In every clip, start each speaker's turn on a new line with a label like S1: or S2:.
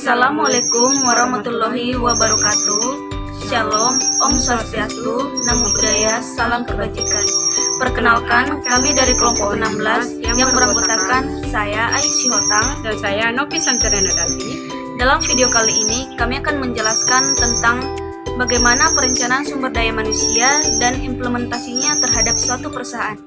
S1: Assalamualaikum warahmatullahi wabarakatuh. Shalom, Om Swastiastu, Namo Buddhaya, Salam Kebajikan. Perkenalkan, kami dari kelompok 16 yang beranggotakan saya Aisyah Hotang
S2: dan saya Novi Santirena Dati.
S1: Dalam video kali ini, kami akan menjelaskan tentang bagaimana perencanaan sumber daya manusia dan implementasinya terhadap suatu perusahaan.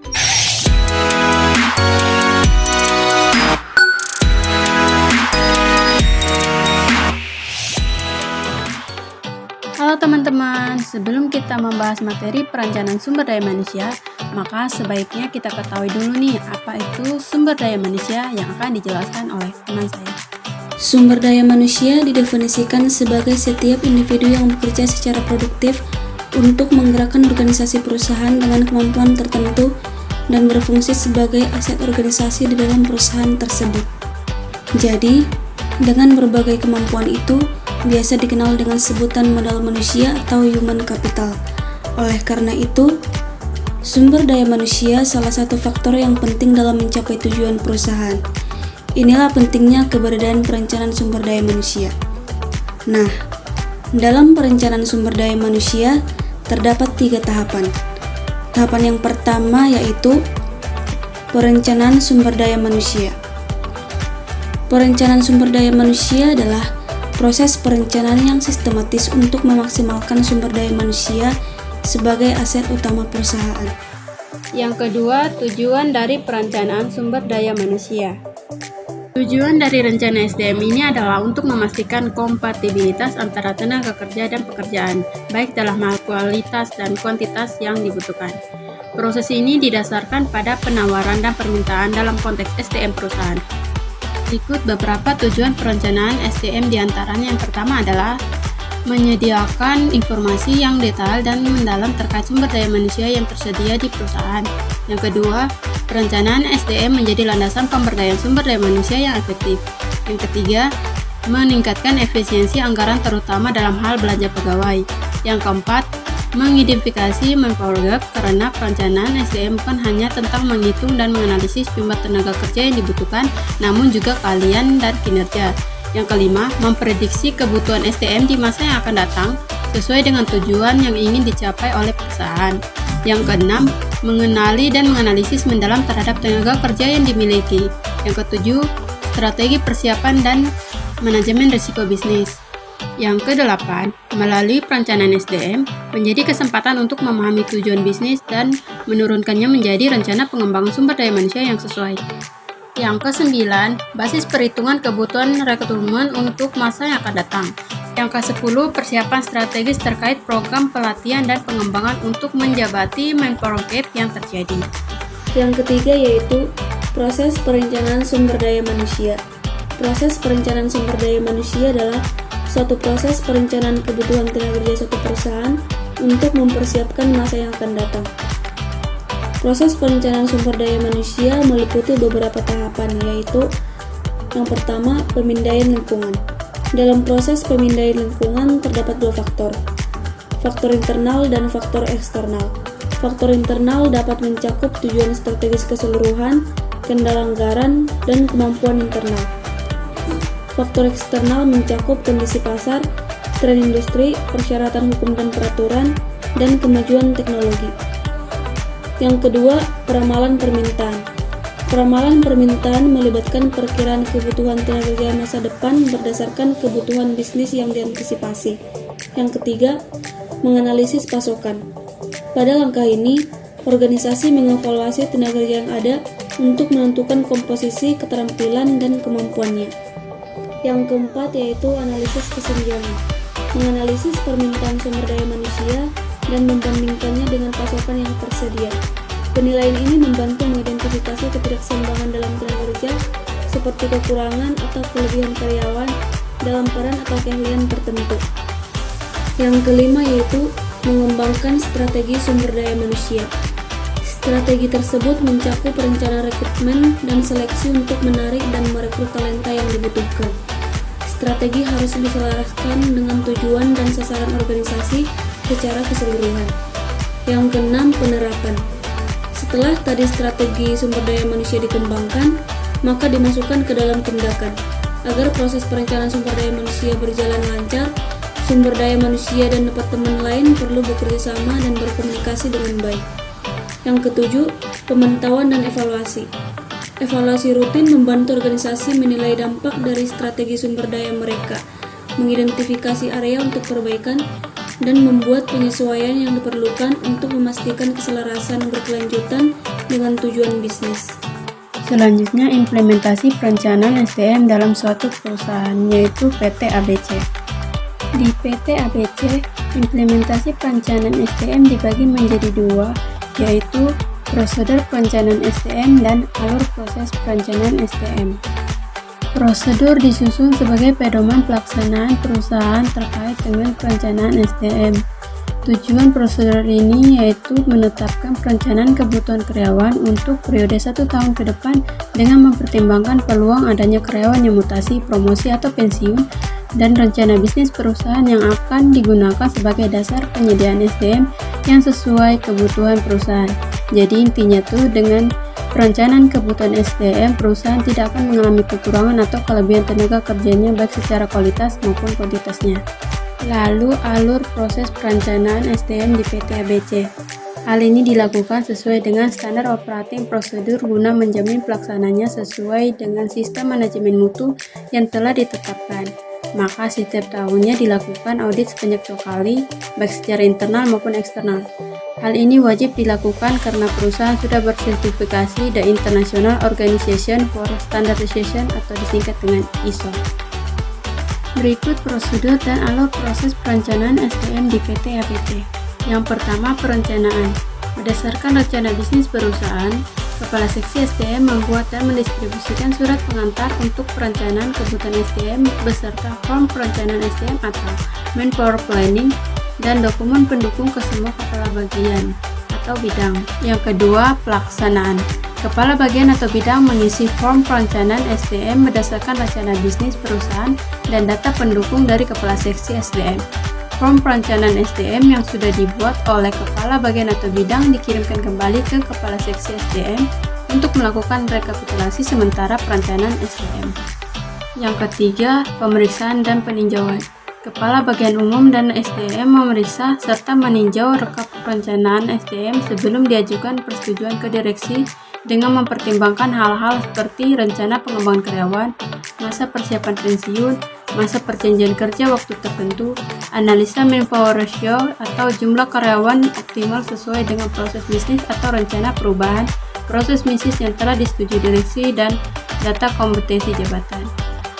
S2: Halo teman-teman, sebelum kita membahas materi perencanaan sumber daya manusia, maka sebaiknya kita ketahui dulu nih apa itu sumber daya manusia yang akan dijelaskan oleh teman saya.
S3: Sumber daya manusia didefinisikan sebagai setiap individu yang bekerja secara produktif untuk menggerakkan organisasi perusahaan dengan kemampuan tertentu dan berfungsi sebagai aset organisasi di dalam perusahaan tersebut. Jadi, dengan berbagai kemampuan itu, biasa dikenal dengan sebutan modal manusia atau human capital. Oleh karena itu, sumber daya manusia salah satu faktor yang penting dalam mencapai tujuan perusahaan. Inilah pentingnya keberadaan perencanaan sumber daya manusia. Nah, dalam perencanaan sumber daya manusia terdapat 3 tahapan. Tahapan yang pertama yaitu perencanaan sumber daya manusia. Perencanaan sumber daya manusia adalah proses perencanaan yang sistematis untuk memaksimalkan sumber daya manusia sebagai aset utama perusahaan.
S2: Yang kedua, tujuan dari perencanaan sumber daya manusia. Tujuan dari rencana SDM ini adalah untuk memastikan kompatibilitas antara tenaga kerja dan pekerjaan, baik dalam hal kualitas dan kuantitas yang dibutuhkan. Proses ini didasarkan pada penawaran dan permintaan dalam konteks SDM perusahaan. Berikut beberapa tujuan perencanaan SDM diantaranya. Yang pertama adalah menyediakan informasi yang detail dan mendalam terkait sumber daya manusia yang tersedia di perusahaan. Yang kedua, perencanaan SDM menjadi landasan pemberdayaan sumber daya manusia yang efektif. Yang ketiga, meningkatkan efisiensi anggaran terutama dalam hal belanja pegawai. Yang keempat, mengidentifikasi manpower gap karena perencanaan SDM bukan hanya tentang menghitung dan menganalisis jumlah tenaga kerja yang dibutuhkan, namun juga keahlian dan kinerja. Yang kelima, memprediksi kebutuhan SDM di masa yang akan datang sesuai dengan tujuan yang ingin dicapai oleh perusahaan. Yang keenam, mengenali dan menganalisis mendalam terhadap tenaga kerja yang dimiliki. Yang ketujuh, strategi persiapan dan manajemen risiko bisnis. Yang kedelapan, melalui perencanaan SDM menjadi kesempatan untuk memahami tujuan bisnis dan menurunkannya menjadi rencana pengembangan sumber daya manusia yang sesuai. Yang kesembilan, basis perhitungan kebutuhan rekrutmen untuk masa yang akan datang. Yang ke-10, persiapan strategis terkait program pelatihan dan pengembangan untuk menjabati manpower gap yang terjadi.
S3: Yang ketiga yaitu proses perencanaan sumber daya manusia. Proses perencanaan sumber daya manusia adalah suatu proses perencanaan kebutuhan tenaga kerja suatu perusahaan untuk mempersiapkan masa yang akan datang. Proses perencanaan sumber daya manusia meliputi beberapa tahapan, yaitu yang pertama, pemindaian lingkungan. Dalam proses pemindaian lingkungan terdapat 2 faktor, faktor internal dan faktor eksternal. Faktor internal dapat mencakup tujuan strategis keseluruhan, kendala anggaran, dan kemampuan internal. Faktor eksternal mencakup kondisi pasar, tren industri, persyaratan hukum dan peraturan, dan kemajuan teknologi. Yang kedua, peramalan permintaan. Peramalan permintaan melibatkan perkiraan kebutuhan tenaga kerja masa depan berdasarkan kebutuhan bisnis yang diantisipasi. Yang ketiga, menganalisis pasokan. Pada langkah ini, organisasi mengevaluasi tenaga kerja yang ada untuk menentukan komposisi, keterampilan, dan kemampuannya. Yang keempat yaitu analisis kesenjangan. Menganalisis permintaan sumber daya manusia dan membandingkannya dengan pasokan yang tersedia. Penilaian ini membantu mengidentifikasi ketidakseimbangan dalam tenaga kerja seperti kekurangan atau kelebihan karyawan dalam peran atau keahlian tertentu. Yang kelima yaitu mengembangkan strategi sumber daya manusia. Strategi tersebut mencakup rencana rekrutmen dan seleksi untuk menarik dan merekrut talenta yang dibutuhkan. Strategi harus diselaraskan dengan tujuan dan sasaran organisasi secara keseluruhan. Yang keenam, penerapan. Setelah tadi strategi sumber daya manusia dikembangkan, maka dimasukkan ke dalam tindakan. Agar proses perencanaan sumber daya manusia berjalan lancar, sumber daya manusia dan departemen lain perlu bekerja sama dan berkomunikasi dengan baik. Yang ketujuh, pemantauan dan evaluasi. Evaluasi rutin membantu organisasi menilai dampak dari strategi sumber daya mereka, mengidentifikasi area untuk perbaikan, dan membuat penyesuaian yang diperlukan untuk memastikan keselarasan berkelanjutan dengan tujuan bisnis.
S2: Selanjutnya, implementasi perencanaan SDM dalam suatu perusahaan, yaitu PT ABC. Di PT ABC, implementasi perencanaan SDM dibagi menjadi dua, yaitu prosedur perencanaan SDM dan alur proses perencanaan SDM. Prosedur disusun sebagai pedoman pelaksanaan perusahaan terkait dengan perencanaan SDM. Tujuan prosedur ini yaitu menetapkan perencanaan kebutuhan karyawan untuk periode 1 tahun ke depan dengan mempertimbangkan peluang adanya karyawan yang mutasi, promosi, atau pensiun, dan rencana bisnis perusahaan yang akan digunakan sebagai dasar penyediaan SDM yang sesuai kebutuhan perusahaan. Jadi intinya tuh dengan perencanaan kebutuhan SDM, perusahaan tidak akan mengalami kekurangan atau kelebihan tenaga kerjanya baik secara kualitas maupun kuantitasnya. Lalu alur proses perencanaan SDM di PT ABC. Hal ini dilakukan sesuai dengan standar operating prosedur guna menjamin pelaksananya sesuai dengan sistem manajemen mutu yang telah ditetapkan. Maka setiap tahunnya dilakukan audit sebanyak 2 kali, baik secara internal maupun eksternal. Hal ini wajib dilakukan karena perusahaan sudah bersertifikasi The International Organization for Standardization atau disingkat dengan ISO. Berikut prosedur dan alur proses perencanaan SDM di PT ABC. Yang pertama, perencanaan. Berdasarkan rencana bisnis perusahaan, Kepala Seksi SDM membuat dan mendistribusikan surat pengantar untuk perencanaan kebutuhan SDM beserta form perencanaan SDM atau Manpower Planning dan dokumen pendukung ke semua kepala bagian atau bidang. Yang kedua, pelaksanaan. Kepala bagian atau bidang mengisi form perencanaan SDM berdasarkan rencana bisnis perusahaan dan data pendukung dari Kepala Seksi SDM. Form perencanaan SDM yang sudah dibuat oleh kepala bagian atau bidang dikirimkan kembali ke Kepala Seksi SDM untuk melakukan rekapitulasi sementara perencanaan SDM. Yang ketiga, pemeriksaan dan peninjauan. Kepala Bagian Umum dan SDM memeriksa serta meninjau rekap perencanaan SDM sebelum diajukan persetujuan ke direksi dengan mempertimbangkan hal-hal seperti rencana pengembangan karyawan, masa persiapan pensiun, masa perjanjian kerja waktu tertentu, analisa manpower ratio atau jumlah karyawan optimal sesuai dengan proses bisnis atau rencana perubahan, proses bisnis yang telah disetujui direksi, dan data kompetensi jabatan.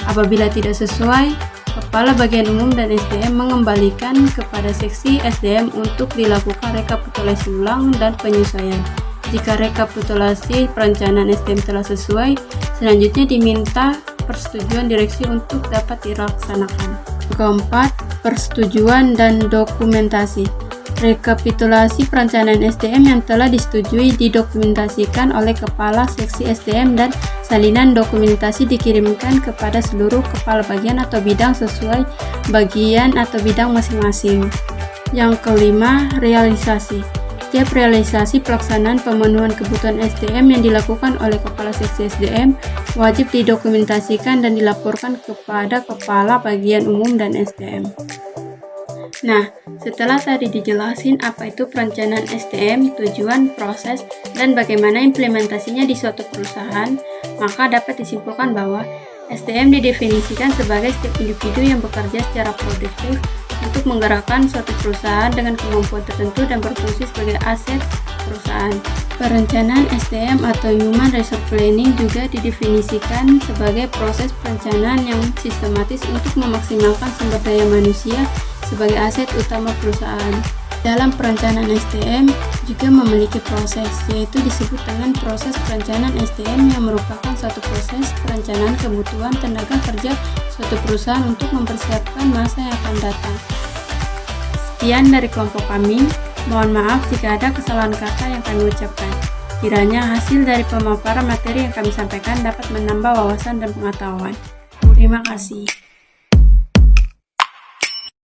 S2: Apabila tidak sesuai, Kepala Bagian Umum dan SDM mengembalikan kepada Seksi SDM untuk dilakukan rekapitulasi ulang dan penyesuaian. Jika rekapitulasi perencanaan SDM telah sesuai, selanjutnya diminta persetujuan direksi untuk dapat dilaksanakan. Keempat, persetujuan dan dokumentasi. Rekapitulasi perencanaan SDM yang telah disetujui didokumentasikan oleh Kepala Seksi SDM dan salinan dokumentasi dikirimkan kepada seluruh kepala bagian atau bidang sesuai bagian atau bidang masing-masing. Yang kelima, realisasi. Setiap realisasi pelaksanaan pemenuhan kebutuhan SDM yang dilakukan oleh Kepala Seksi SDM wajib didokumentasikan dan dilaporkan kepada Kepala Bagian Umum dan SDM. Nah, setelah tadi dijelasin apa itu perencanaan SDM, tujuan, proses, dan bagaimana implementasinya di suatu perusahaan, maka dapat disimpulkan bahwa SDM didefinisikan sebagai setiap individu yang bekerja secara produktif untuk menggerakkan suatu perusahaan dengan kemampuan tertentu dan berfungsi sebagai aset perusahaan. Perencanaan SDM atau Human Resource Planning juga didefinisikan sebagai proses perencanaan yang sistematis untuk memaksimalkan sumber daya manusia sebagai aset utama perusahaan. Dalam perencanaan SDM juga memiliki proses, yaitu disebut dengan proses perencanaan SDM yang merupakan suatu proses perencanaan kebutuhan tenaga kerja suatu perusahaan untuk mempersiapkan masa yang akan datang. Sekian dari kelompok kami, mohon maaf jika ada kesalahan kata yang kami ucapkan. Kiranya hasil dari pemaparan materi yang kami sampaikan dapat menambah wawasan dan pengetahuan. Terima kasih.